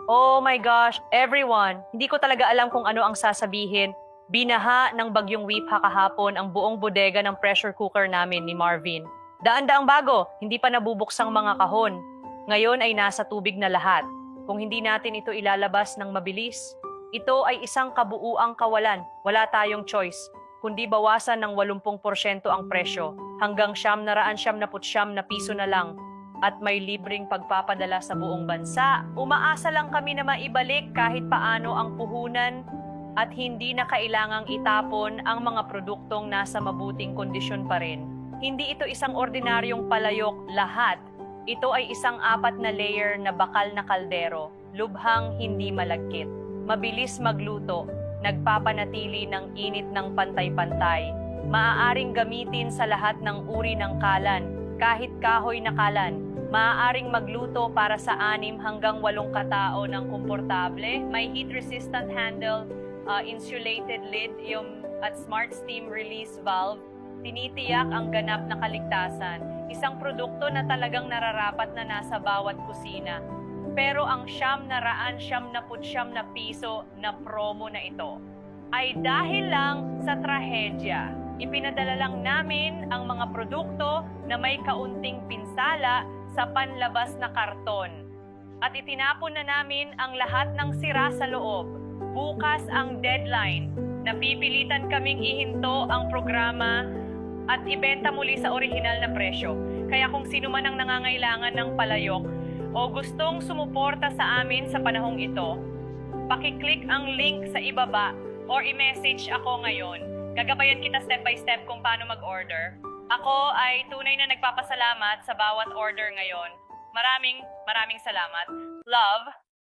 Oh my gosh, everyone, hindi ko talaga alam kung ano ang sasabihin. Binaha ng bagyong Wipa kahapon ang buong bodega ng pressure cooker namin ni Marvin. Daan-daang bago, hindi pa nabubuksang mga kahon. Ngayon ay nasa tubig na lahat. Kung hindi natin ito ilalabas ng mabilis, ito ay isang kabuuang kawalan. Wala tayong choice, kundi bawasan ng 80% ang presyo hanggang ₱999 na piso na lang at may libreng pagpapadala sa buong bansa. Umaasa lang kami na maibalik kahit paano ang puhunan at hindi na kailangang itapon ang mga produktong nasa mabuting kondisyon pa rin. Hindi ito isang ordinaryong palayok lahat. Ito ay isang 4 na layer na bakal na kaldero, lubhang hindi malagkit. Mabilis magluto, nagpapanatili ng init ng pantay-pantay. Maaaring gamitin sa lahat ng uri ng kalan, kahit kahoy na kalan. Maaaring magluto para sa 6 hanggang 8 katao ng komportable. May heat-resistant handle, insulated lid, at smart steam release valve. Tinitiyak ang ganap na kaligtasan. Isang produkto na talagang nararapat na nasa bawat kusina. Pero ang ₱999 na piso na promo na ito ay dahil lang sa trahedya. Ipinadala lang namin ang mga produkto na may kaunting pinsala sa panlabas na karton. At itinapon na namin ang lahat ng sira sa loob. Bukas ang deadline. Napipilitan kaming ihinto ang programa at ibenta muli sa orihinal na presyo. Kaya kung sino man ang nangangailangan ng palayok o gustong sumuporta sa amin sa panahong ito, pakiclick ang link sa ibaba or i-message ako ngayon. Gagabayan kita step by step kung paano mag-order. Ako ay tunay na nagpapasalamat sa bawat order ngayon. Maraming salamat. Love.